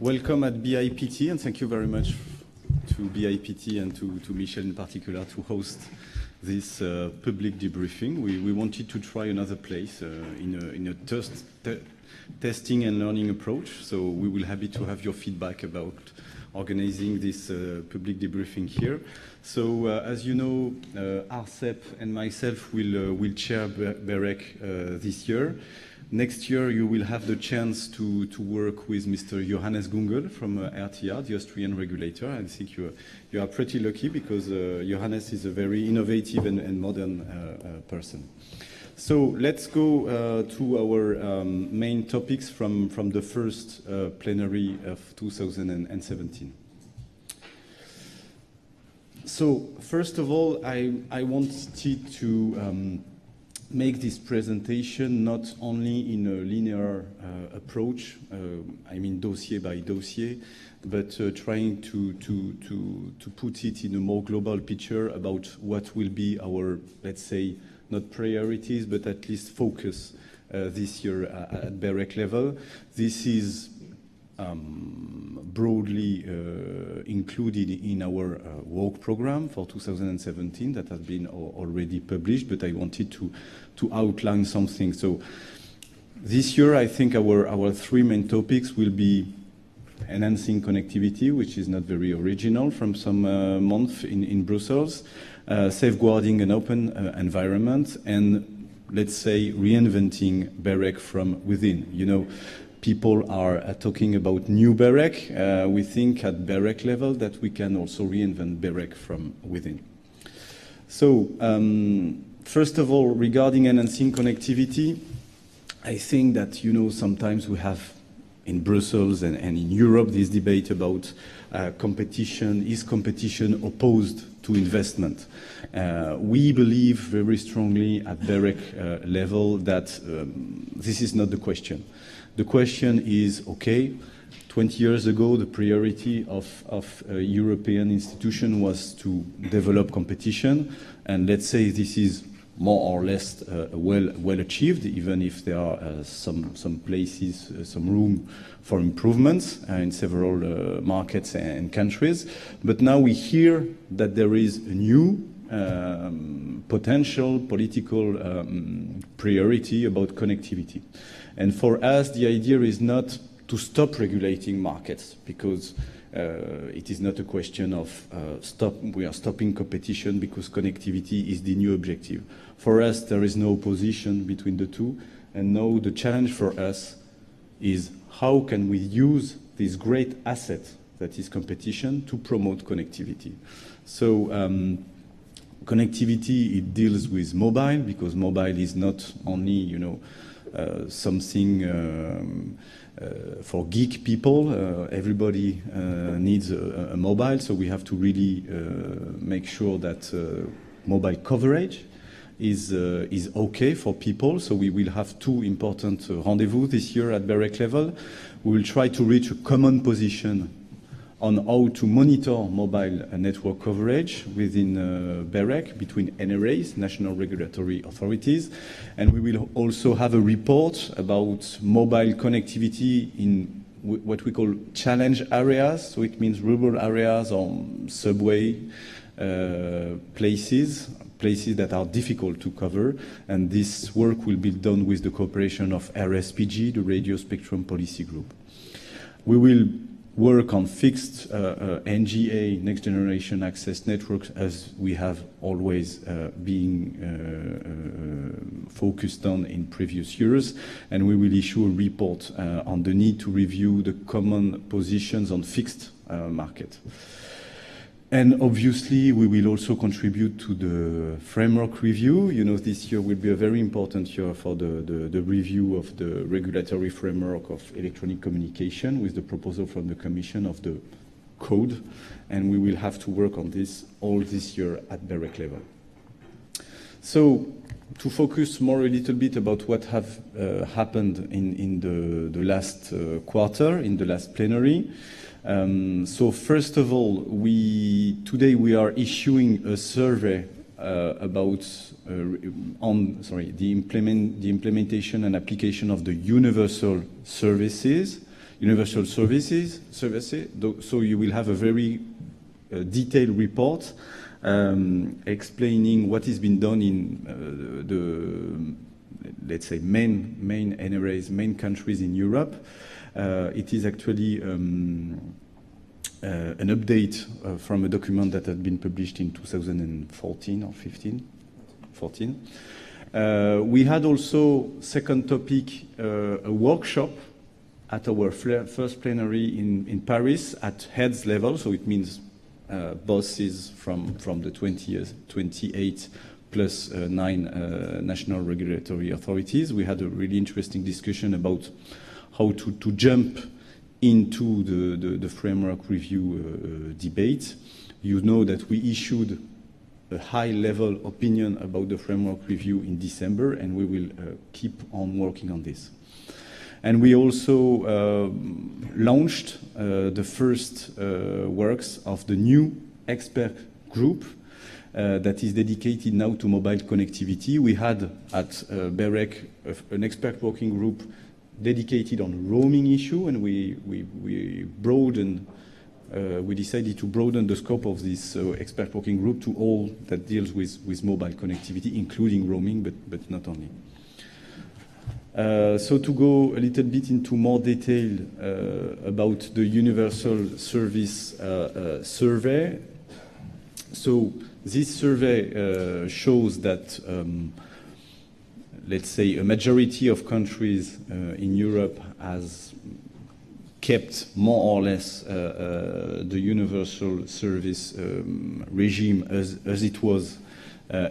Welcome at BIPT, and thank you very much to BIPT and to Michel in particular to host this public debriefing. We wanted to try another place in a testing and learning approach, so we will be happy to have your feedback about organizing this public debriefing here. So as you know, Arcep and myself will chair BEREC this year. Next year, you will have the chance to work with Mr. Johannes Gungel from RTR, the Austrian regulator. I think you are pretty lucky because Johannes is a very innovative and modern person. So let's go to our main topics from the first plenary of 2017. So first of all, I wanted to make this presentation not only in a linear approach, I mean dossier by dossier, but trying to put it in a more global picture about what will be our, let's say, not priorities, but at least focus this year at BEREC level. This is broadly included in our work program for 2017 that has been already published, but I wanted to outline something. So this year, I think our three main topics will be enhancing connectivity, which is not very original from some months in Brussels, safeguarding an open environment, and let's say reinventing BEREC from within. You know, people are talking about new BEREC. We think at BEREC level that we can also reinvent BEREC from within. So first of all, regarding enhancing connectivity, I think that, you know, sometimes we have in Brussels and in Europe this debate about competition. Is competition opposed to investment? We believe very strongly at BEREC level that this is not the question. The question is, okay, 20 years ago, the priority of a European institution was to develop competition, and let's say this is more or less well achieved, even if there are some places, some room for improvements in several markets and countries. But now we hear that there is a new potential political priority about connectivity. And for us, the idea is not to stop regulating markets, because it is not a question of we are stopping competition because connectivity is the new objective. For us, there is no opposition between the two, and now the challenge for us is how can we use this great asset that is competition to promote connectivity. So connectivity, it deals with mobile, because mobile is not only, you know, something for geek people. Everybody needs a mobile, so we have to really make sure that mobile coverage is okay for people. So we will have two important rendezvous this year at BEREC level. We will try to reach a common position on how to monitor mobile network coverage within BEREC between NRAs, national regulatory authorities, and we will also have a report about mobile connectivity in what we call challenge areas. So it means rural areas or subway places that are difficult to cover, and this work will be done with the cooperation of RSPG, the Radio Spectrum Policy Group. We will work on fixed NGA, next generation access networks, as we have always been focused on in previous years, and we will issue a report on the need to review the common positions on fixed market. And obviously, we will also contribute to the framework review. You know, this year will be a very important year for the review of the regulatory framework of electronic communication with the proposal from the Commission of the code. And we will have to work on this all this year at BEREC level. So to focus more a little bit about what have happened in the last quarter, in the last plenary. So first of all, today we are issuing a survey about the implementation and application of the universal services. universal services. So you will have a very detailed report explaining what has been done in let's say, main NRAs, main countries in Europe. It is actually an update from a document that had been published in 2014 or 14. We had also, second topic, a workshop at our first plenary in Paris at heads level, so it means bosses from the 28 plus 9 national regulatory authorities. We had a really interesting discussion about how to jump into the framework review debate. You know that we issued a high-level opinion about the framework review in December, and we will keep on working on this. And we also launched the first works of the new expert group that is dedicated now to mobile connectivity. We had at BEREC an expert working group dedicated on roaming issue, and we decided to broaden the scope of this expert working group to all that deals with mobile connectivity, including roaming, but not only. So to go a little bit into more detail about the Universal Service survey. So this survey shows that, let's say, a majority of countries in Europe has kept more or less the universal service regime as it was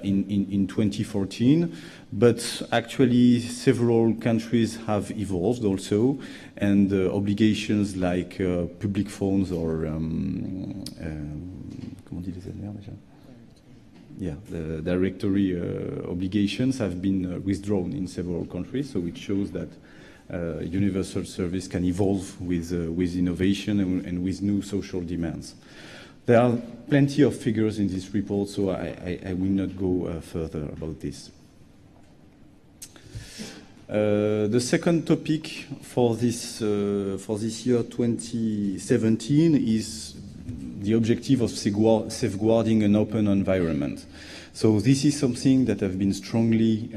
in 2014, but actually several countries have evolved also, and obligations like public phones or the directory obligations have been withdrawn in several countries, so it shows that universal service can evolve with innovation and with new social demands. There are plenty of figures in this report, so I will not go further about this. The second topic for this year 2017 is the objective of safeguarding an open environment. So this is something that has been strongly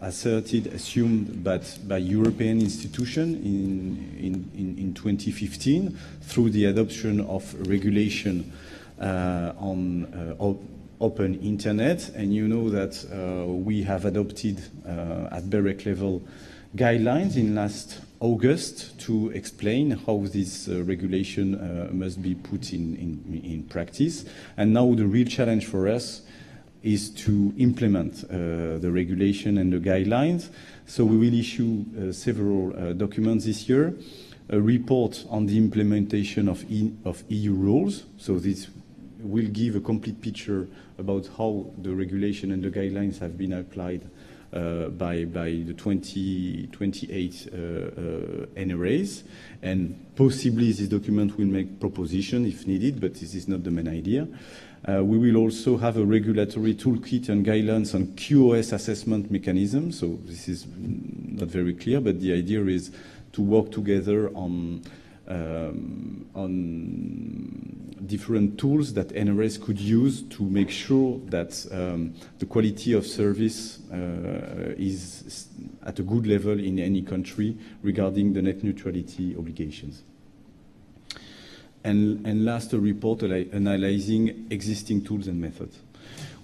assumed by European institutions in 2015 through the adoption of regulation on open internet. And you know that we have adopted at BEREC level guidelines in last August to explain how this regulation must be put in practice. And now the real challenge for us is to implement the regulation and the guidelines. So we will issue several documents this year, a report on the implementation of EU rules. So this will give a complete picture about how the regulation and the guidelines have been applied by the 28 NRAs, and possibly this document will make proposition if needed, but this is not the main idea. We will also have a regulatory toolkit and guidelines on QoS assessment mechanism. So this is not very clear, but the idea is to work together on different tools that NRS could use to make sure that the quality of service is at a good level in any country regarding the net neutrality obligations. And last, a report analyzing existing tools and methods.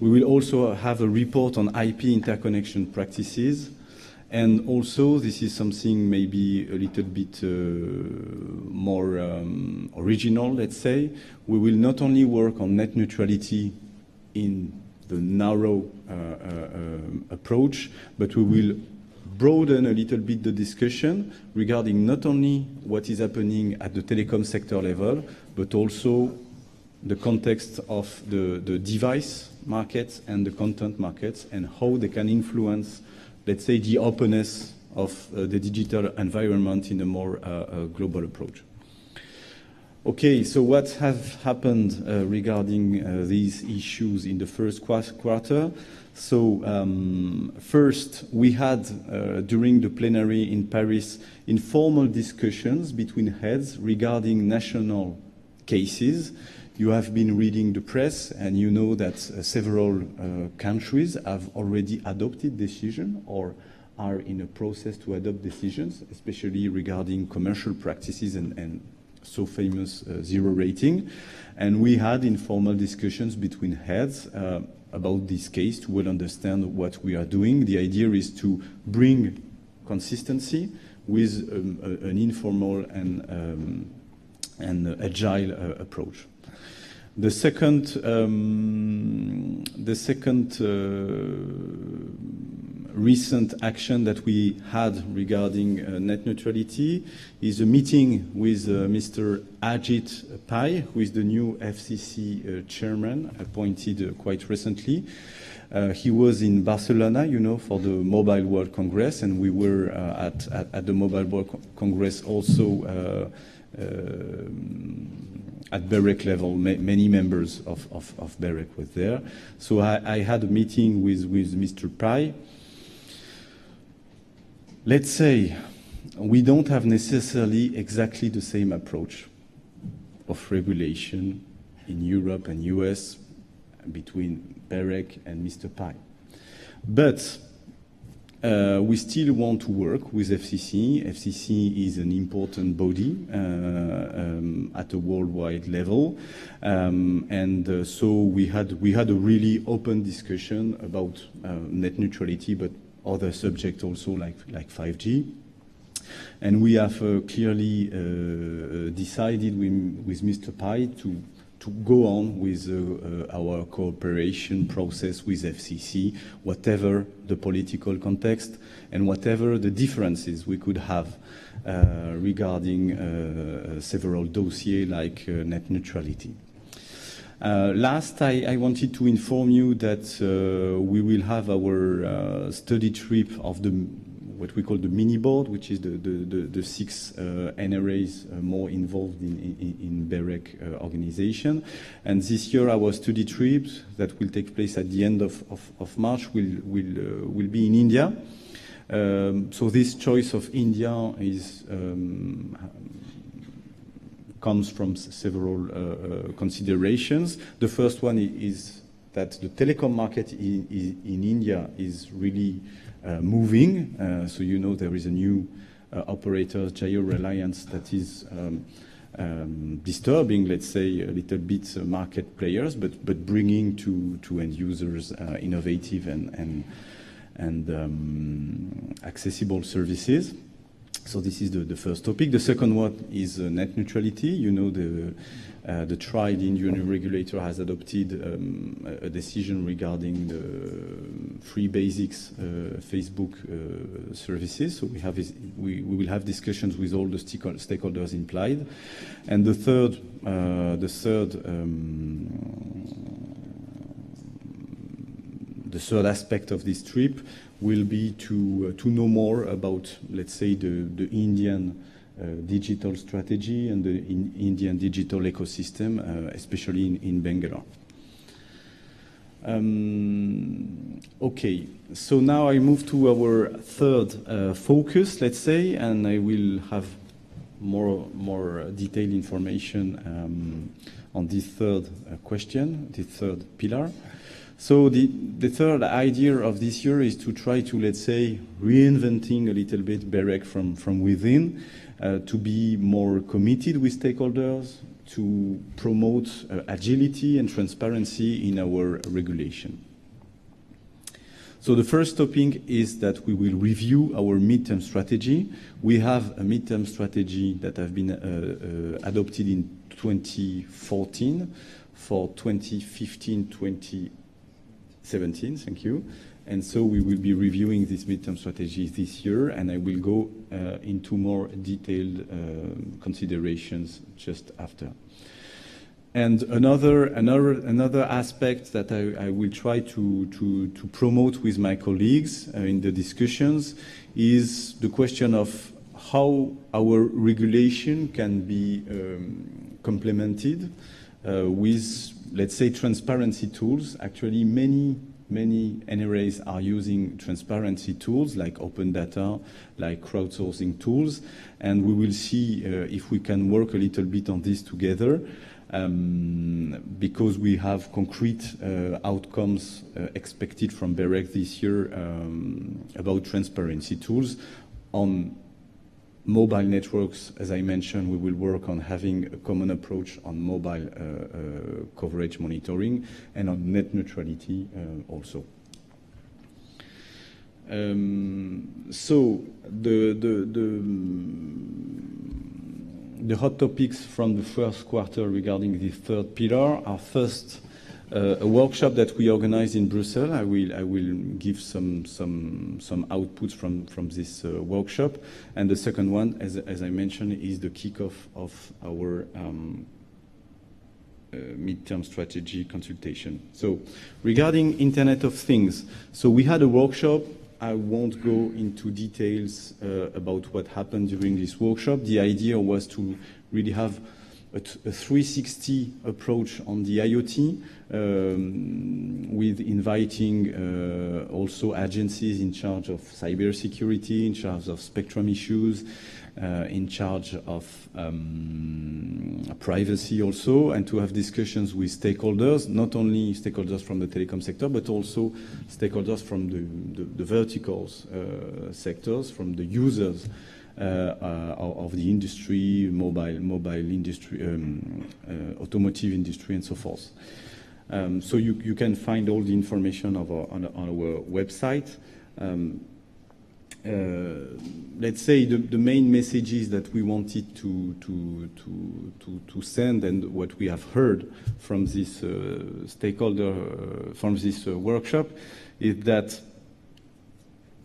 We will also have a report on IP interconnection practices. And also, this is something maybe a little bit more original, let's say. We will not only work on net neutrality in the narrow approach, but we will broaden a little bit the discussion regarding not only what is happening at the telecom sector level, but also the context of the device markets and the content markets and how they can influence, let's say, the openness of the digital environment in a more global approach. Okay, so what has happened regarding these issues in the first quarter? So first, we had, during the plenary in Paris, informal discussions between heads regarding national cases. You have been reading the press, and you know that several countries have already adopted decisions or are in a process to adopt decisions, especially regarding commercial practices and so famous zero rating. And we had informal discussions between heads about this case to well understand what we are doing. The idea is to bring consistency with an informal and agile approach. The second recent action that we had regarding net neutrality is a meeting with Mr. Ajit Pai, who is the new FCC chairman, appointed quite recently. He was in Barcelona, you know, for the Mobile World Congress, and we were at the Mobile World Congress also at BEREC level. Many members of BEREC were there. So I had a meeting with Mr. Pai. Let's say we don't have necessarily exactly the same approach of regulation in Europe and US between BEREC and Mr. Pai. But we still want to work with FCC. FCC is an important body at a worldwide level, and so we had a really open discussion about net neutrality, but other subjects also like 5G. And we have clearly decided with Mr. Pai to go on with our cooperation process with FCC, whatever the political context and whatever the differences we could have regarding several dossiers like net neutrality. Last, I wanted to inform you that we will have our study trip of what we call the mini board, which is the 6 NRAs more involved in BEREC organization. And this year, our study trip that will take place at the end of March will be in India. So this choice of India comes from several considerations. The first one is that the telecom market in India is really moving. So you know there is a new operator, Jio Reliance, that is disturbing, let's say, a little bit market players, but bringing to end users innovative and accessible services. So this is the first topic. The second one is net neutrality. You know, the tried Indian regulator has adopted a decision regarding the free basics Facebook services. So we will have discussions with all the stakeholders implied. And the third aspect of this trip will be to know more about, let's say, the Indian digital strategy and the Indian digital ecosystem, especially in Bangalore. Okay, so now I move to our third focus, let's say, and I will have more detailed information on this third question, this third pillar. So the third idea of this year is to try to, let's say, reinventing a little bit BEREC from within, to be more committed with stakeholders, to promote agility and transparency in our regulation. So the first topic is that we will review our midterm strategy. We have a midterm strategy that has been adopted in 2014 for 2015-2017, thank you. And so we will be reviewing this midterm strategy this year, and I will go into more detailed considerations just after. And another aspect that I will try to promote with my colleagues in the discussions is the question of how our regulation can be complemented with, let's say, transparency tools. Actually, many many NRAs are using transparency tools like open data, like crowdsourcing tools, and we will see if we can work a little bit on this together, because we have concrete outcomes expected from BEREC this year about transparency tools. On mobile networks, as I mentioned, we will work on having a common approach on mobile coverage monitoring, and on net neutrality also. So the hot topics from the first quarter regarding the third pillar are: first, a workshop that we organized in Brussels. I will give some outputs from this workshop, and the second one, as I mentioned, is the kickoff of our mid-term strategy consultation. So, regarding Internet of Things, so we had a workshop. I won't go into details about what happened during this workshop. The idea was to really have a 360 approach on the IoT, with inviting also agencies in charge of cybersecurity, in charge of spectrum issues, in charge of privacy also, and to have discussions with stakeholders, not only stakeholders from the telecom sector, but also stakeholders from the verticals sectors, from the users of the industry, mobile industry, automotive industry, and so forth. So you can find all the information on our website. Let's say the main messages that we wanted to send, and what we have heard from this stakeholder, from this workshop, is that,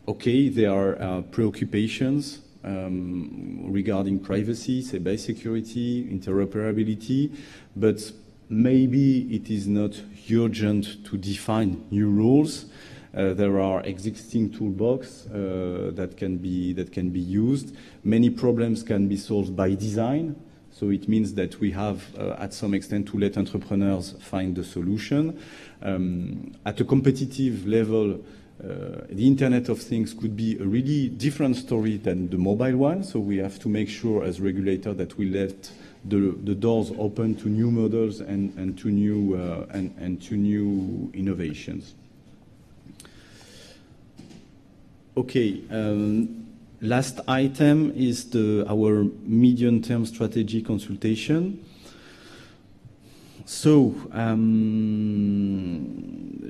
okay, there are preoccupations regarding privacy, cybersecurity, interoperability, but maybe it is not urgent to define new rules. There are existing toolbox that can be used. Many problems can be solved by design, so it means that we have, at some extent, to let entrepreneurs find the solution. At a competitive level, the Internet of Things could be a really different story than the mobile one, so we have to make sure as regulator that we let the doors open to new models and to new innovations. Okay, last item is our medium-term strategy consultation. So,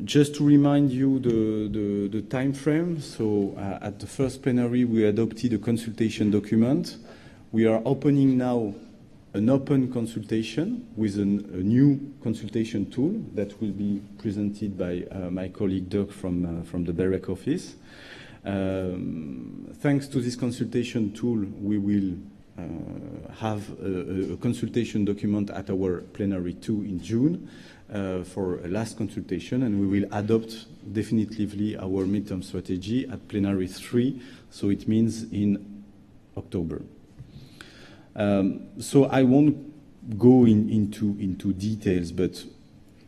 just to remind you the time frame, so at the first plenary we adopted a consultation document. We are opening now an open consultation with a new consultation tool that will be presented by my colleague Dirk from the BEREC Office. Thanks to this consultation tool, we will have a consultation document at our plenary 2 in June for a last consultation, and we will adopt definitively our midterm strategy at plenary 3, so it means in October. So I won't go into details, but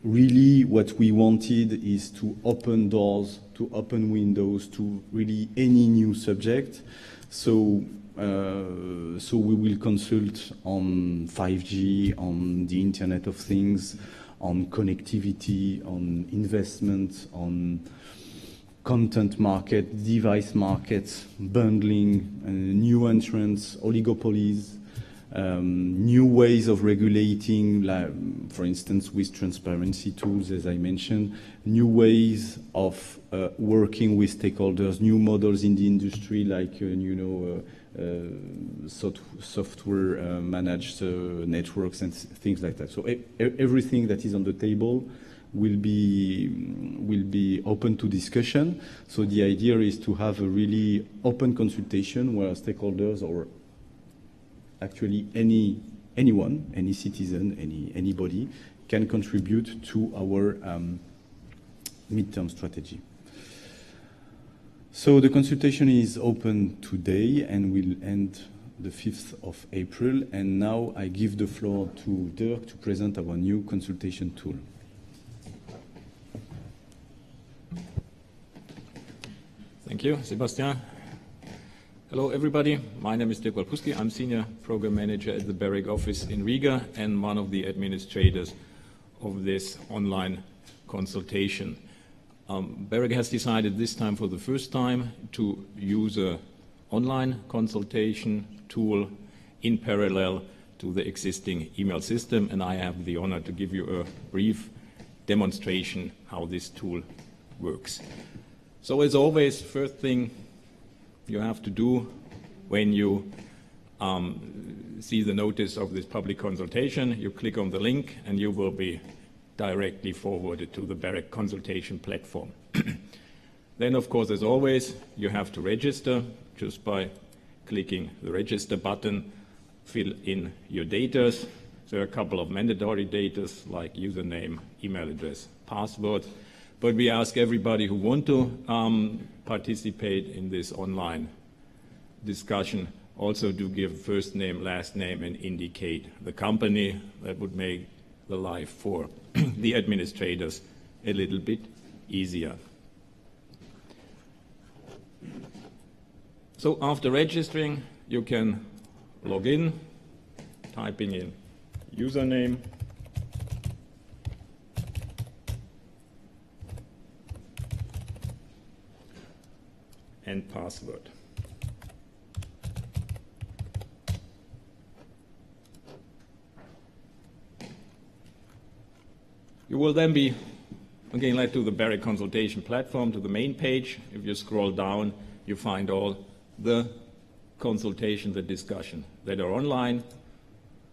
really what we wanted is to open doors, to open windows to really any new subject. So we will consult on 5G, on the Internet of Things, on connectivity, on investment, on content market, device markets, bundling, new entrants, oligopolies, new ways of regulating, like, for instance, with transparency tools, as I mentioned, new ways of working with stakeholders, new models in the industry, like, software managed networks and things like that. So everything that is on the table will be open to discussion. So the idea is to have a really open consultation where stakeholders, or actually anyone, any citizen, anybody, can contribute to our midterm strategy. So the consultation is open today and will end the 5th of April. And now I give the floor to Dirk to present our new consultation tool. Thank you, Sebastian. Hello, everybody. My name is Dirk Walpuski. I'm Senior Program Manager at the BEREC Office in Riga and one of the administrators of this online consultation. BEREC has decided this time for the first time to use an online consultation tool in parallel to the existing email system, and I have the honor to give you a brief demonstration how this tool works. So as always, first thing you have to do when you see the notice of this public consultation, you click on the link and you will be directly forwarded to the BEREC consultation platform. Then, of course, as always, you have to register just by clicking the register button, fill in your data. There are a couple of mandatory data like username, email address, password, but we ask everybody who want to participate in this online discussion also to give first name, last name, and indicate the company. That would make the life for the administrators a little bit easier. So after registering, you can log in, typing in username, and password. You will then be again led to the BEREC consultation platform, to the main page. If you scroll down, you find all the consultation, the discussion that are online.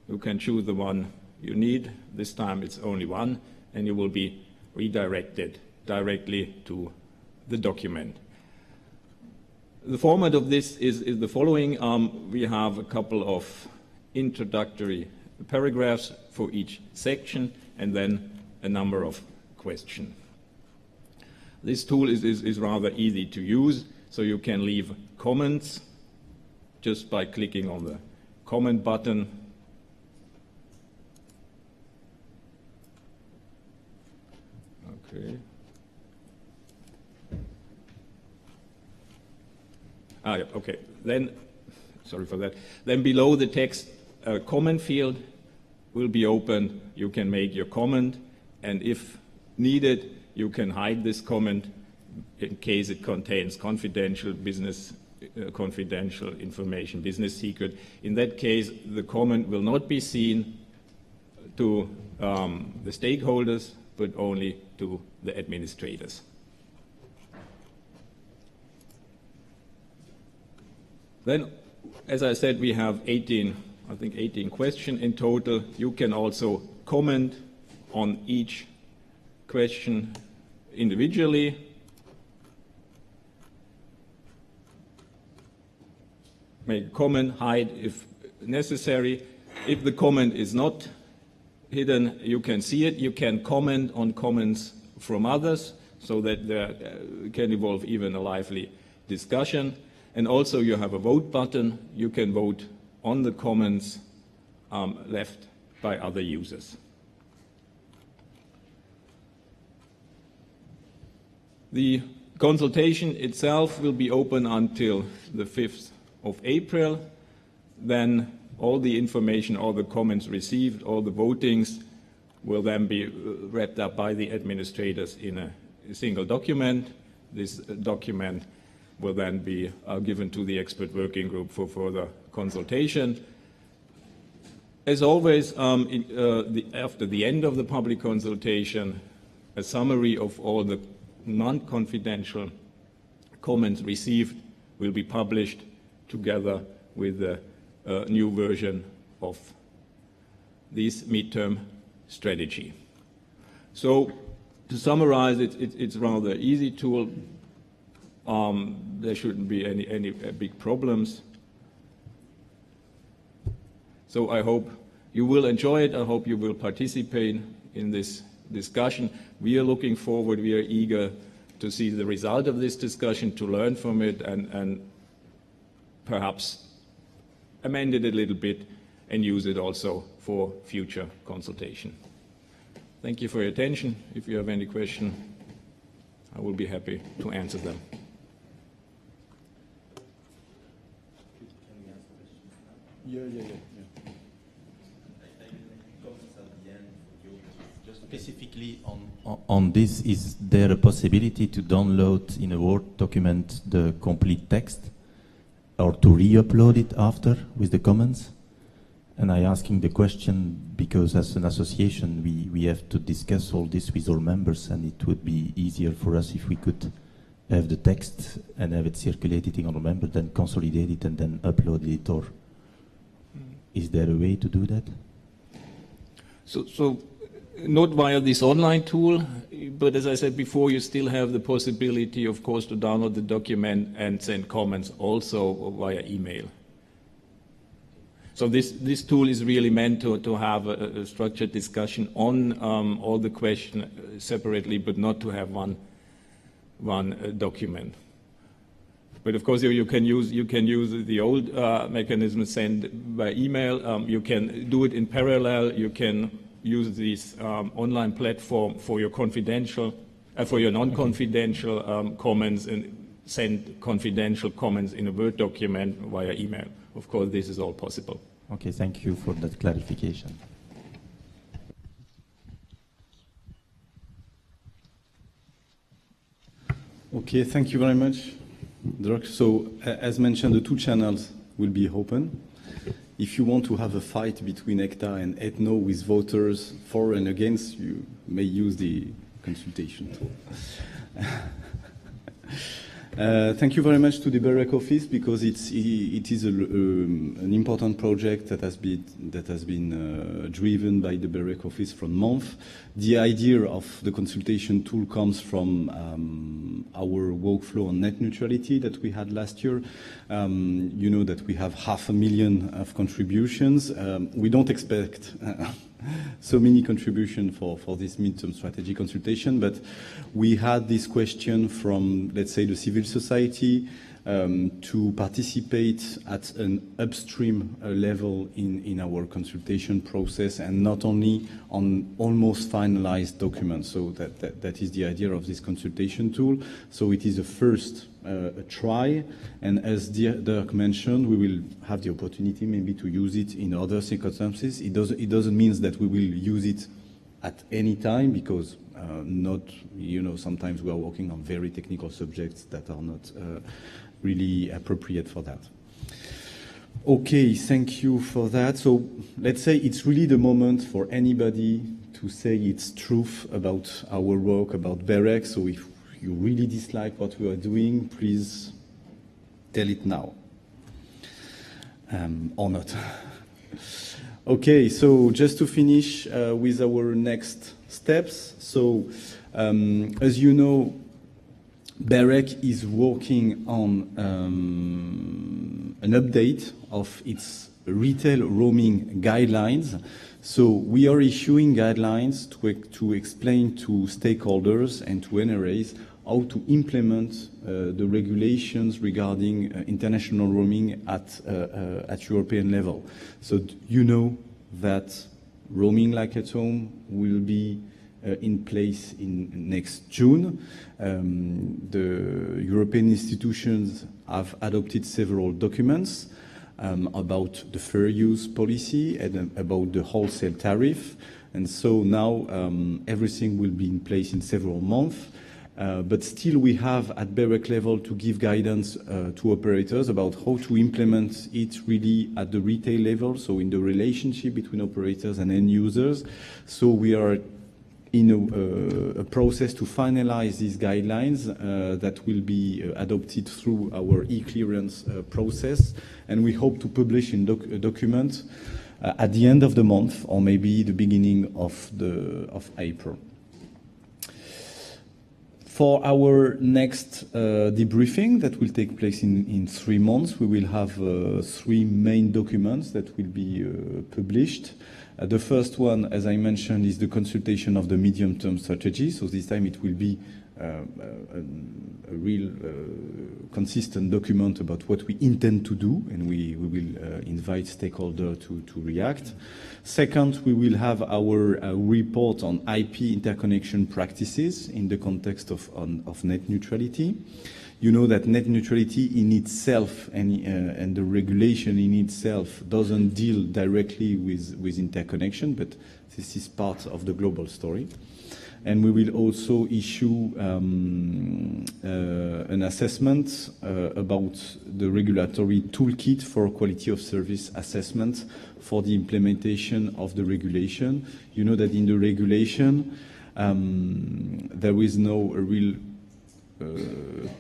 You can choose the one you need. This time it's only one, and you will be redirected directly to the document. The format of this is the following. We have a couple of introductory paragraphs for each section, and then a number of questions. This tool is rather easy to use, so you can leave comments just by clicking on the comment button. Okay. Okay. Then, sorry for that. Then below the text, a comment field will be open. You can make your comment, and if needed, you can hide this comment in case it contains confidential information, business secret. In that case, the comment will not be seen to the stakeholders, but only to the administrators. Then, as I said, we have 18 questions in total. You can also comment on each question individually. Make a comment, hide if necessary. If the comment is not hidden, you can see it. You can comment on comments from others so that there can evolve even a lively discussion. And also you have a vote button. You can vote on the comments left by other users. The consultation itself will be open until the 5th of April. Then all the information, all the comments received, all the votings will then be wrapped up by the administrators in a single document. This document will then be given to the expert working group for further consultation. As always, after the end of the public consultation, a summary of all the non-confidential comments received will be published together with the new version of this midterm strategy. So to summarize, it's rather an easy tool. There shouldn't be any big problems. So I hope you will enjoy it. I hope you will participate in this discussion. We are looking forward, we are eager to see the result of this discussion, to learn from it and perhaps amend it a little bit and use it also for future consultation. Thank you for your attention. If you have any question, I will be happy to answer them. Yeah. Just specifically on this, is there a possibility to download in a Word document the complete text or to re-upload it after with the comments? And I asking the question because as an association we have to discuss all this with our members, and it would be easier for us if we could have the text and have it circulated in our members, then consolidate it and then upload it. Or is there a way to do that? So not via this online tool, but as I said before, you still have the possibility, of course, to download the document and send comments also via email. So this tool is really meant to have a structured discussion on all the questions separately, but not to have one document. But of course, you can use the old mechanism, send by email. You can do it in parallel. You can use this online platform for your confidential, for your non-confidential comments, and send confidential comments in a Word document via email. Of course, this is all possible. Okay, thank you for that clarification. Okay, thank you very much, Dirk. So, as mentioned, the two channels will be open. If you want to have a fight between ECTA and ETNO with voters for and against, you may use the consultation tool. Thank you very much to the BEREC Office, because it is an important project that has been driven by the BEREC Office for months. The idea of the consultation tool comes from our workflow on net neutrality that we had last year. You know that we have 500,000 of contributions. We don't expect so many contributions for this midterm strategy consultation, but we had this question from, let's say, the civil society to participate at an upstream level in our consultation process, and not only on almost finalized documents. So that is the idea of this consultation tool. So it is a first try, and as Dirk mentioned, we will have the opportunity maybe to use it in other circumstances. It doesn't mean that we will use it at any time, because sometimes we are working on very technical subjects that are not really appropriate for that. Okay, thank you for that. So let's say it's really the moment for anybody to say its truth about our work, about BEREC. So if you really dislike what we are doing, please tell it now. Or not. Okay, so just to finish with our next steps. So as you know, BEREC is working on an update of its retail roaming guidelines. So we are issuing guidelines to explain to stakeholders and to NRAs how to implement the regulations regarding international roaming at European level. So you know that roaming like at home will be in place in next June. The European institutions have adopted several documents about the fair use policy and about the wholesale tariff. And so now everything will be in place in several months. But still we have at BEREC level to give guidance to operators about how to implement it really at the retail level, so in the relationship between operators and end users. So we are in a process to finalize these guidelines that will be adopted through our e-clearance process, and we hope to publish a document at the end of the month, or maybe the beginning of April. For our next debriefing that will take place in 3 months, we will have 3 main documents that will be published. The first one, as I mentioned, is the consultation of the medium-term strategy. So this time it will be a real consistent document about what we intend to do, and we will invite stakeholders to react. Second, we will have our report on IP interconnection practices in the context of net neutrality. You know that net neutrality in itself and the regulation in itself doesn't deal directly with interconnection, but this is part of the global story. And we will also issue an assessment about the regulatory toolkit for quality of service assessment for the implementation of the regulation. You know that in the regulation, there is no real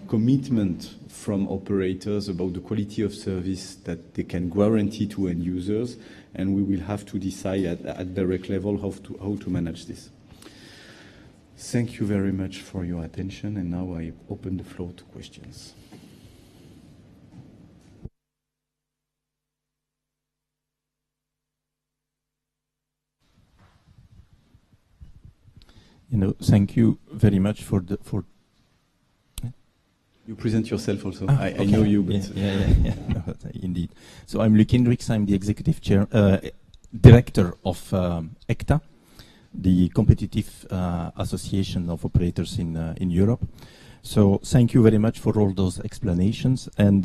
commitment from operators about the quality of service that they can guarantee to end users, and we will have to decide at BEREC level how to manage this. Thank you very much for your attention, and now I open the floor to questions. Thank you very much for. You present yourself also. Okay. I know you, but yeah. No, indeed. So I'm Luc Hendricks. I'm the executive director of ECTA, the competitive association of operators in Europe. So thank you very much for all those explanations. And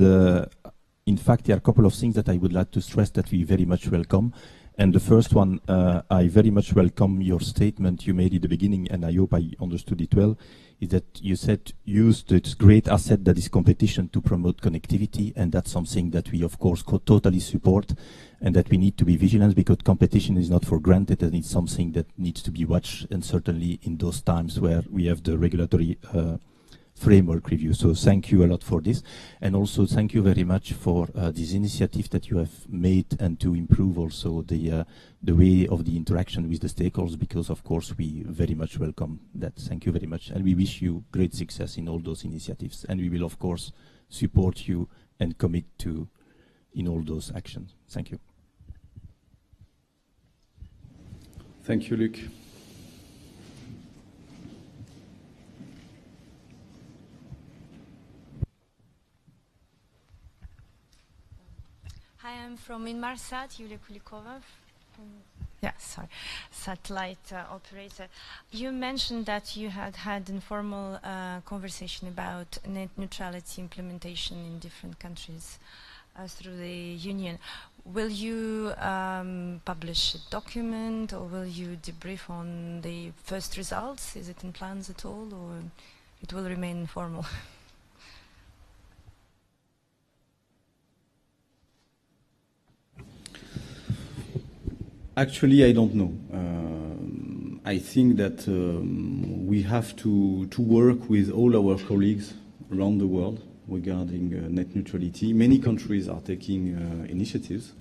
in fact, there are a couple of things that I would like to stress that we very much welcome. And the first one, I very much welcome your statement you made at the beginning, and I hope I understood it well, is that you said use this great asset that is competition to promote connectivity, and that's something that we of course totally support, and that we need to be vigilant because competition is not for granted, and it's something that needs to be watched, and certainly in those times where we have the regulatory framework review. So thank you a lot for this, and also thank you very much for this initiative that you have made, and to improve also the way of the interaction with the stakeholders, because of course we very much welcome that. Thank you very much, and we wish you great success in all those initiatives, and we will of course support you and commit to in all those actions. Thank you. thank you, Luc. Hi, I'm from Inmarsat, Yulia Kulikova. Yeah, sorry, satellite operator. You mentioned that you had informal conversation about net neutrality implementation in different countries through the Union. Will you publish a document, or will you debrief on the first results? Is it in plans at all, or it will remain informal? Actually, I don't know. I think that we have to work with all our colleagues around the world regarding net neutrality. Many countries are taking initiatives.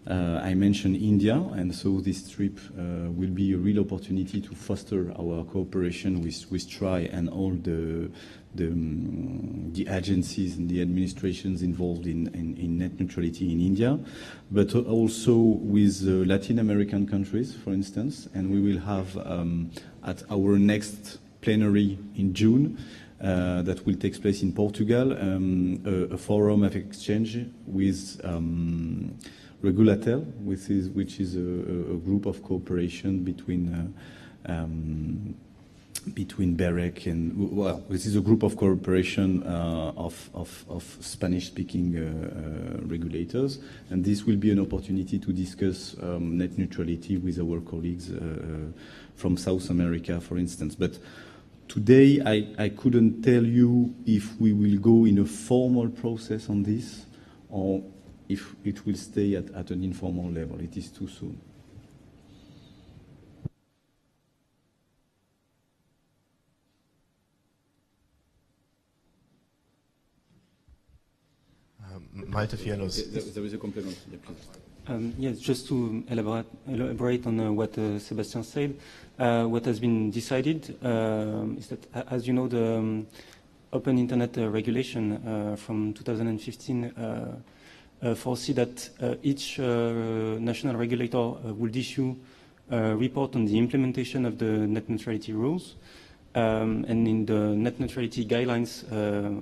I mentioned India, and so this trip will be a real opportunity to foster our cooperation with TRI and all the agencies and the administrations involved in net neutrality in India, but also with Latin American countries, for instance. And we will have at our next plenary in June that will take place in Portugal, a forum of exchange with Reupload, which is a group of cooperation between BEREC and, well, this is a group of cooperation of Spanish-speaking regulators, and this will be an opportunity to discuss net neutrality with our colleagues from South America, for instance. But today, I couldn't tell you if we will go in a formal process on this, or if it will stay at an informal level. It is too soon. Malte Fianos. There is a complement. Yeah, please. Yes, just to elaborate on what Sebastian said, what has been decided is that, as you know, the Open Internet regulation from 2015 foresee that each national regulator would issue a report on the implementation of the net neutrality rules. And in the net neutrality guidelines,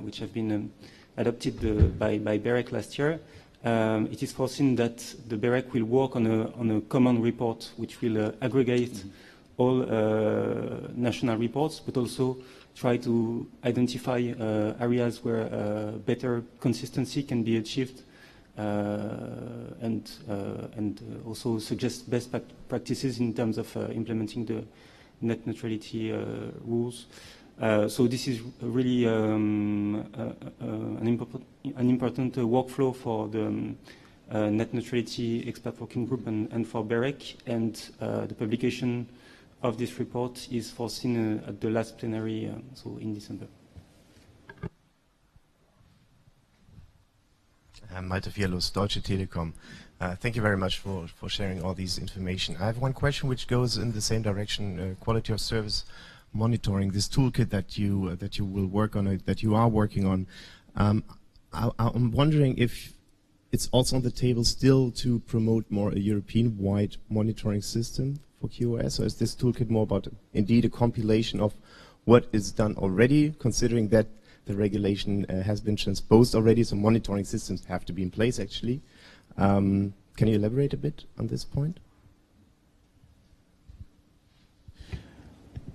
which have been adopted by BEREC last year, it is foreseen that the BEREC will work on a common report which will aggregate all national reports, but also try to identify areas where better consistency can be achieved, and also suggest best practices in terms of implementing the net neutrality rules. So this is really an important workflow for the net neutrality expert working group and for BEREC, and the publication of this report is foreseen at the last plenary, so in December. Malte Vierlos, Deutsche Telekom. Thank you very much for sharing all these information. I have one question which goes in the same direction, quality of service monitoring, this toolkit that you will work on, that you are working on. I'm wondering if it's also on the table still to promote more a European-wide monitoring system for QoS, or is this toolkit more about indeed a compilation of what is done already, considering that the regulation has been transposed already, so monitoring systems have to be in place actually. Can you elaborate a bit on this point?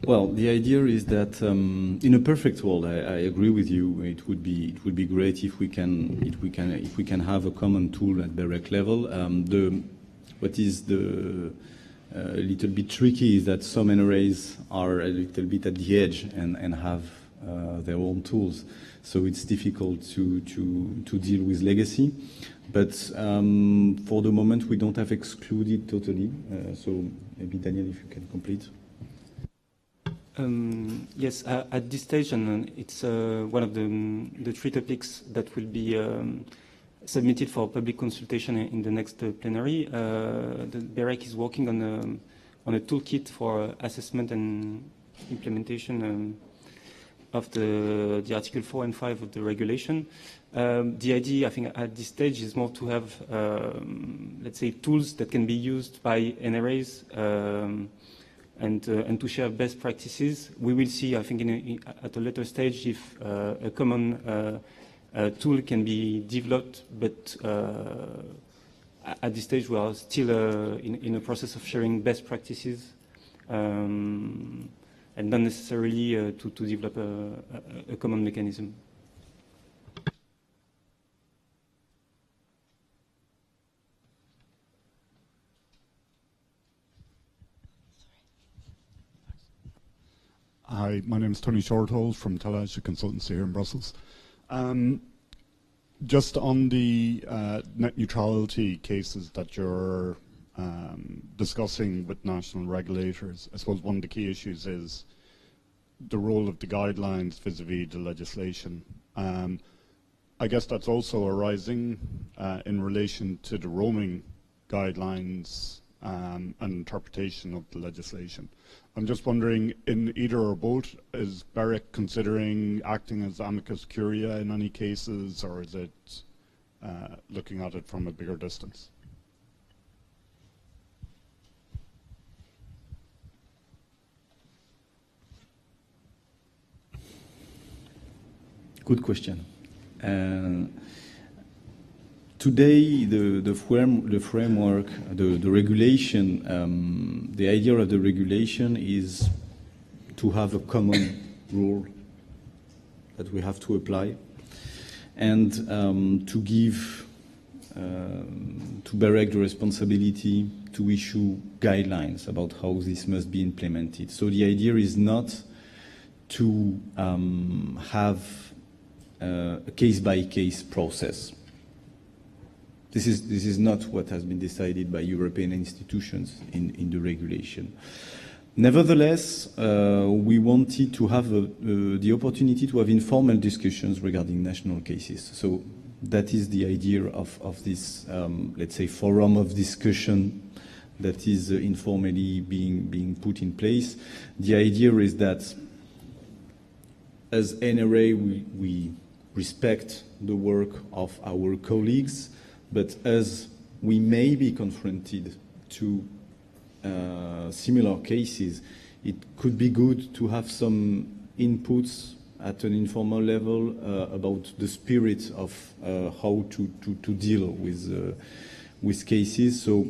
Well, the idea is that in a perfect world, I agree with you. It would be great if we can have a common tool at BEREC level. What is a little bit tricky is that some NRAs are a little bit at the edge and have their own tools, so it's difficult to deal with legacy. But for the moment, we don't have excluded totally. So maybe Daniel, if you can complete. Yes, at this stage, and it's one of the three topics that will be submitted for public consultation in the next plenary. The BEREC is working on a toolkit for assessment and implementation of the Article 4 and 5 of the regulation. The idea, I think, at this stage is more to have, let's say, tools that can be used by NRAs and to share best practices. We will see, I think, at a later stage if a common tool can be developed, but at this stage we are still in a process of sharing best practices and not necessarily to develop a common mechanism. Hi, my name is Tony Shorthole from Talage Consultancy here in Brussels. Just on the net neutrality cases that you're discussing with national regulators, I suppose one of the key issues is the role of the guidelines vis-a-vis the legislation. I guess that's also arising in relation to the roaming guidelines and interpretation of the legislation. I'm just wondering, in either or both, is BEREC considering acting as amicus curiae in any cases, or is it looking at it from a bigger distance? Good question. Today, the framework, the regulation, the idea of the regulation is to have a common rule that we have to apply, and to give to BEREC the responsibility to issue guidelines about how this must be implemented. So the idea is not to have a case-by-case process. This is not what has been decided by European institutions in the regulation. Nevertheless, we wanted to have the opportunity to have informal discussions regarding national cases. So that is the idea of this, let's say, forum of discussion that is informally being put in place. The idea is that as NRA, we respect the work of our colleagues, but as we may be confronted to similar cases, it could be good to have some inputs at an informal level about the spirit of how to deal with cases. So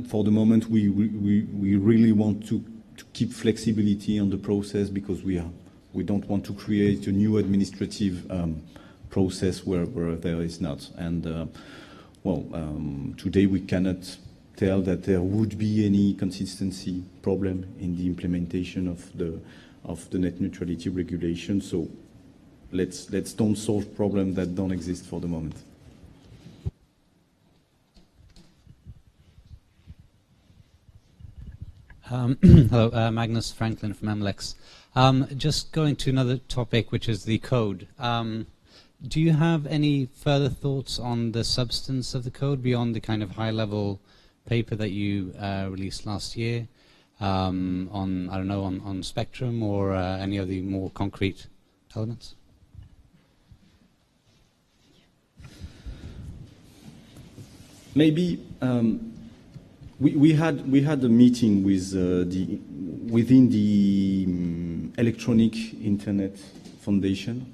for the moment, we really want to keep flexibility on the process because we don't want to create a new administrative process where there is not. And today we cannot tell that there would be any consistency problem in the implementation of the net neutrality regulation. So let's don't solve problems that don't exist for the moment. Hello, Magnus Franklin from MLEX. Just going to another topic, which is the code. Do you have any further thoughts on the substance of the code beyond the kind of high-level paper that you released last year on spectrum or any of the more concrete elements? Maybe we had a meeting with within the Electronic Internet Foundation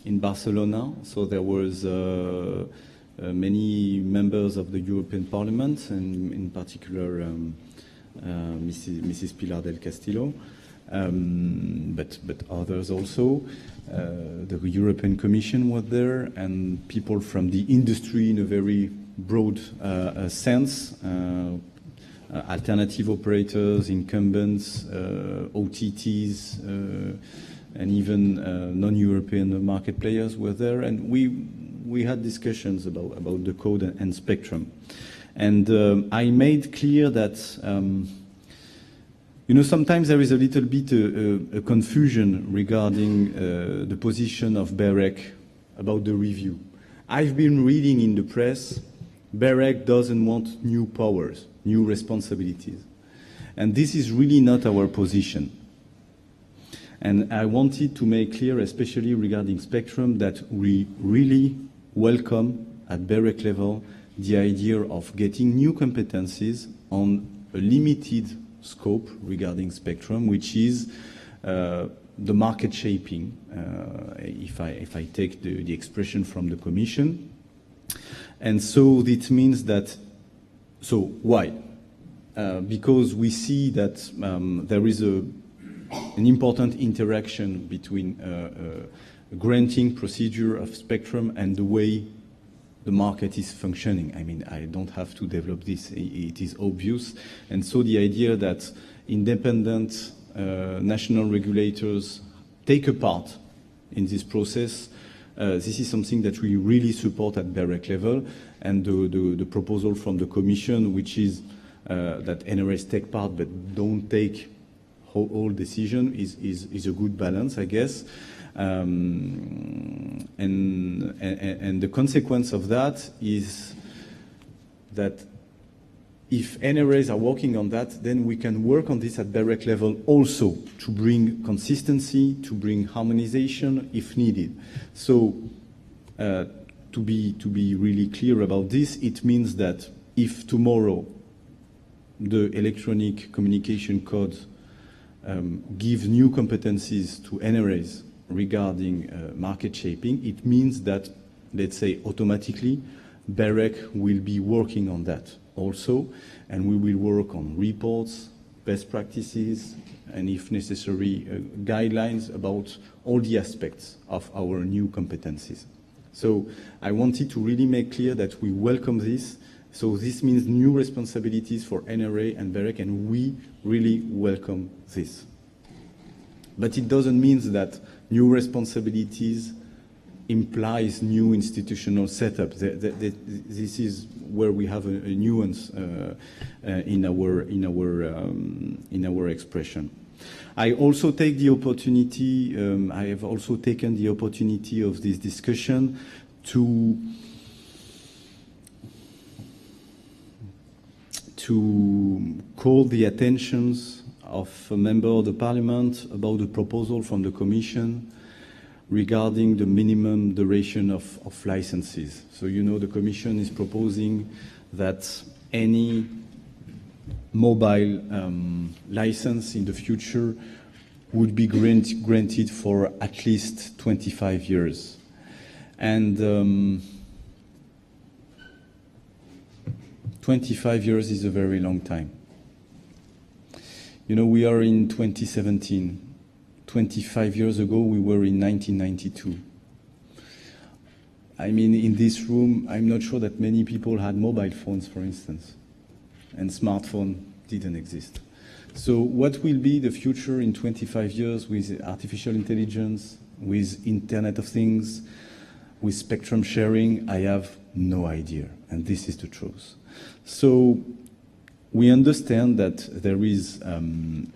in Barcelona. So there was many members of the European Parliament, and in particular Mrs. Pilar del Castillo, but others also. The European Commission was there, and people from the industry in a very broad sense, alternative operators, incumbents, OTTs, and even non-European market players were there, and we had discussions about the code and spectrum. And I made clear that sometimes there is a little bit a confusion regarding the position of BEREC about the review. I've been reading in the press, BEREC doesn't want new powers, new responsibilities. And this is really not our position. And I wanted to make clear, especially regarding spectrum, that we really welcome at BEREC level the idea of getting new competencies on a limited scope regarding spectrum, which is the market shaping, if I take the expression from the Commission. And so it means that, so why? Because we see that there is an important interaction between granting procedure of spectrum and the way the market is functioning. I mean, I don't have to develop this, it is obvious. And so the idea that independent national regulators take a part in this process, this is something that we really support at BEREC level. And the proposal from the Commission, which is that NRS take part but don't take all decision, is a good balance, I guess. And the consequence of that is that if NRAs are working on that, then we can work on this at BEREC level also to bring consistency, to bring harmonization if needed. So to be really clear about this, it means that if tomorrow the electronic communication code gives new competencies to NRAs regarding market shaping, it means that, let's say, automatically, BEREC will be working on that also, and we will work on reports, best practices, and if necessary, guidelines about all the aspects of our new competencies. So I wanted to really make clear that we welcome this. So this means new responsibilities for NRA and BEREC, and we really welcome this. But it doesn't mean that new responsibilities implies new institutional setup. This is where we have a nuance in our expression. I also take the opportunity. I have also taken the opportunity of this discussion to call the attentions of a member of the Parliament about the proposal from the Commission regarding the minimum duration of licenses. So the Commission is proposing that any mobile license in the future would be granted for at least 25 years. And 25 years is a very long time. You know, we are in 2017. 25 years ago, we were in 1992. I mean, in this room, I'm not sure that many people had mobile phones, for instance, and smartphone didn't exist. So what will be the future in 25 years with artificial intelligence, with Internet of Things, with spectrum sharing? I have no idea, and this is the truth. So we understand that there is a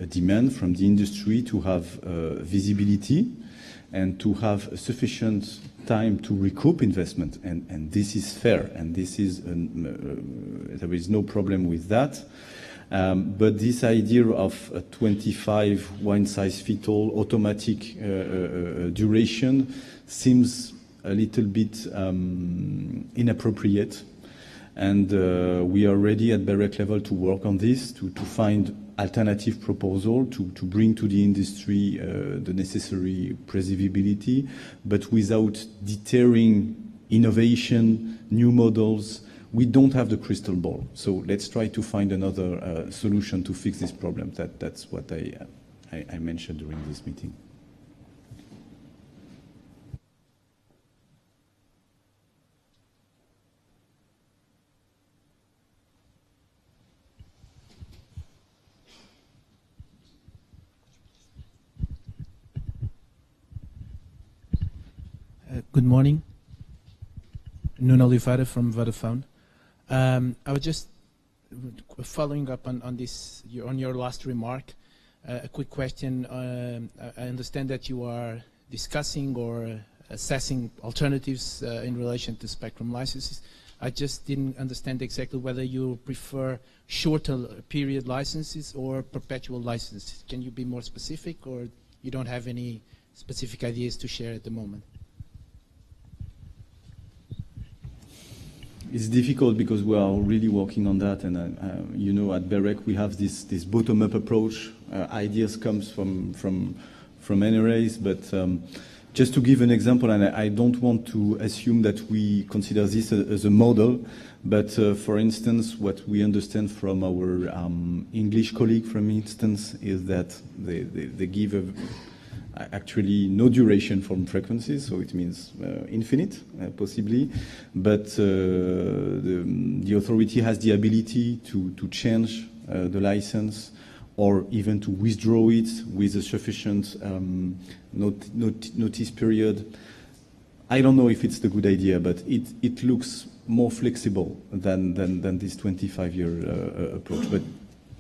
demand from the industry to have visibility and to have sufficient time to recoup investment, and this is fair, and this is there is no problem with that. But this idea of a 25 one-size-fits-all automatic duration seems a little bit inappropriate, and we are ready at BEREC level to work on this, to find alternative proposal, to bring to the industry the necessary preservability, but without deterring innovation, new models. We don't have the crystal ball, so let's try to find another solution to fix this problem. That's what I mentioned during this meeting. Good morning. Nuno Oliveira from Vodafone. I was just following up on this, on your last remark. A quick question. I understand that you are discussing or assessing alternatives in relation to spectrum licenses. I just didn't understand exactly whether you prefer shorter period licenses or perpetual licenses. Can you be more specific, or you don't have any specific ideas to share at the moment? It's difficult because we are really working on that, and you know, at BEREC we have this bottom-up approach. Ideas comes from NRAs, but just to give an example, and I don't want to assume that we consider this as a model, but for instance, what we understand from our English colleague, for instance, is that they give actually no duration from frequencies, so it means infinite, possibly, but the authority has the ability to change the license or even to withdraw it with a sufficient notice period. I don't know if it's the good idea, but it looks more flexible than this 25-year approach. But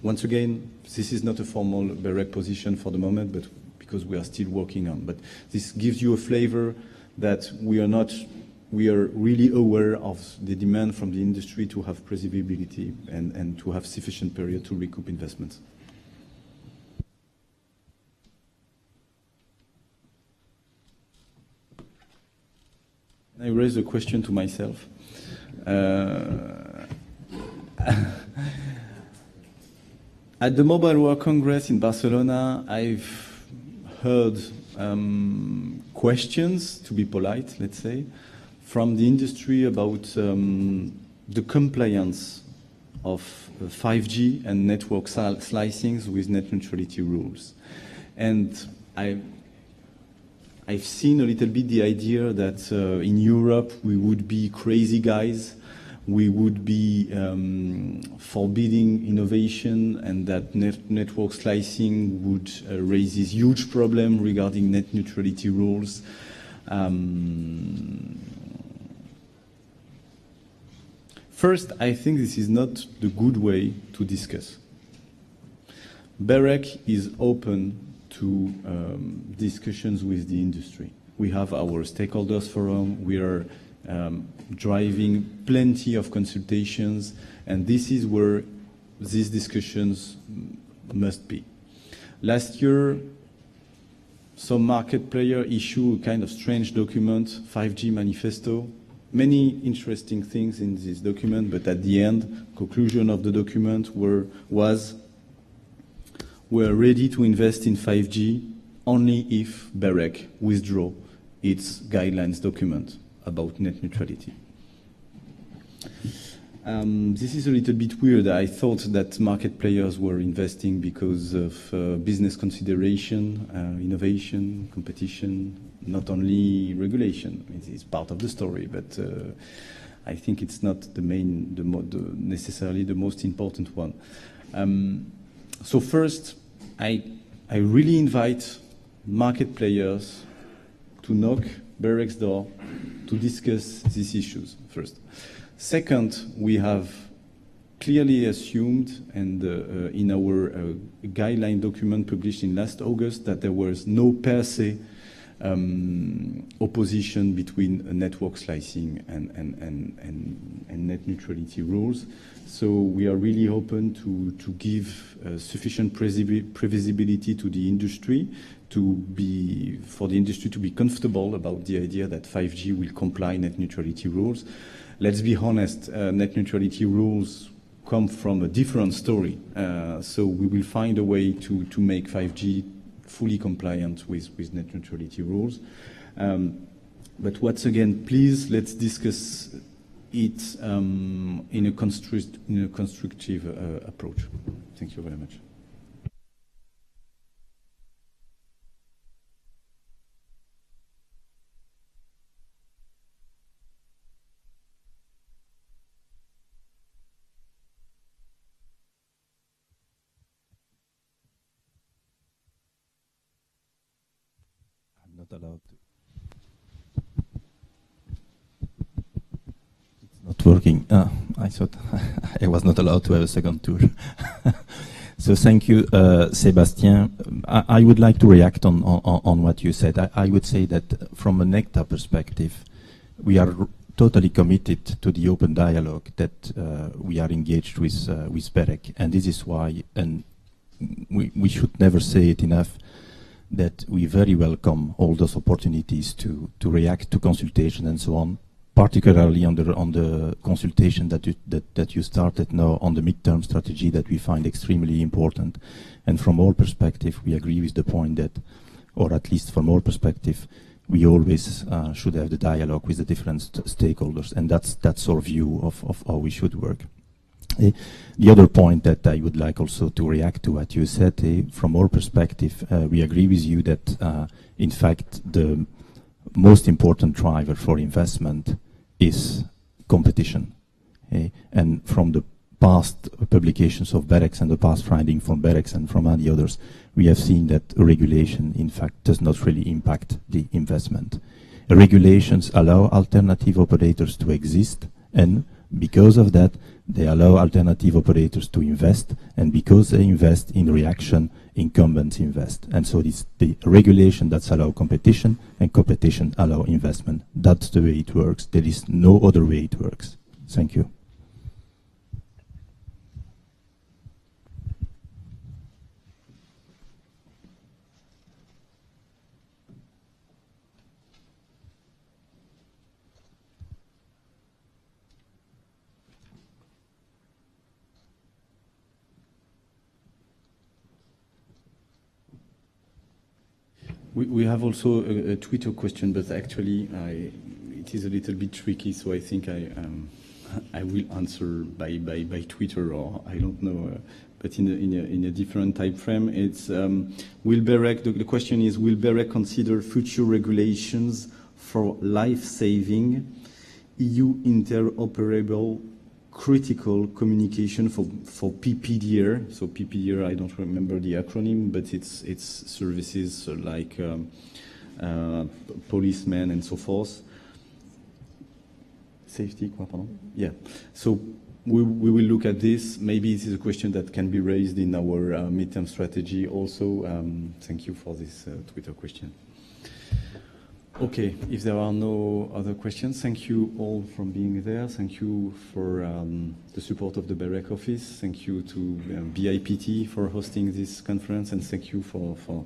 once again, this is not a formal BEREC position for the moment, but because we are still working on. But this gives you a flavor that we are really aware of the demand from the industry to have preservability and to have sufficient period to recoup investments. I raise a question to myself. At the Mobile World Congress in Barcelona, I've heard questions, to be polite, let's say, from the industry about the compliance of 5G and network slicings with net neutrality rules. And I've seen a little bit the idea that in Europe we would be crazy guys, we would be forbidding innovation, and that network slicing would raise this huge problem regarding net neutrality rules. First, I think this is not the good way to discuss. BEREC is open to discussions with the industry. We have our stakeholders forum, we are driving plenty of consultations, and this is where these discussions must be. Last year, some market player issued a kind of strange document, 5G manifesto. Many interesting things in this document, but at the end, conclusion of the document was we're ready to invest in 5G only if BEREC withdraw its guidelines document about net neutrality. This is a little bit weird. I thought that market players were investing because of business consideration, innovation, competition, not only regulation. It's part of the story, but I think it's not the main, necessarily the most important one. So first, I really invite market players to knock BEREC's door to discuss these issues first. Second, we have clearly assumed, and in our guideline document published in last August, that there was no per se opposition between network slicing and net neutrality rules. So we are really open to give sufficient previsibility to the industry, for the industry to be comfortable about the idea that 5G will comply net neutrality rules. Let's be honest, net neutrality rules come from a different story. So we will find a way to make 5G fully compliant with net neutrality rules. But once again, please, let's discuss it in a constructive approach. Thank you very much. Not allowed to. It's not working. I thought I was not allowed to have a second tour. So thank you, Sébastien. I would like to react on what you said. I would say that from a NECTA perspective, we are totally committed to the open dialogue that we are engaged with BEREC, and this is why, and we should never say it enough, that we very welcome all those opportunities to react to consultation and so on, particularly on the consultation that you started now on the midterm strategy, that we find extremely important. And from our perspective, we agree with the point that, or at least from our perspective, we always should have the dialogue with the different stakeholders, and that's our view of how we should work. The other point that I would like also to react to what you said, from our perspective, we agree with you that in fact the most important driver for investment is competition. And from the past publications of BEREC and the past finding from BEREC and from many others, we have seen that regulation in fact does not really impact the investment. Regulations allow alternative operators to exist, and because of that, they allow alternative operators to invest, and because they invest, in reaction, incumbents invest. And so it's the regulation that allows competition, and competition allow investment. That's the way it works. There is no other way it works. Thank you. We have also a Twitter question, but actually it is a little bit tricky, so I think I will answer by Twitter, or I don't know, but in a different time frame. It's will BEREC, the question is, will BEREC consider future regulations for life-saving EU interoperable critical communication for PPDR. So PPDR, I don't remember the acronym, but it's services like policemen and so forth. Safety, pardon? Yeah. So we will look at this. Maybe this is a question that can be raised in our midterm strategy also. Thank you for this Twitter question. Okay, if there are no other questions, thank you all for being there. Thank you for the support of the BEREC Office. Thank you to BIPT for hosting this conference, and thank you for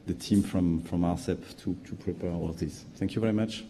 the team from RCEP to prepare all of this. Thank you very much.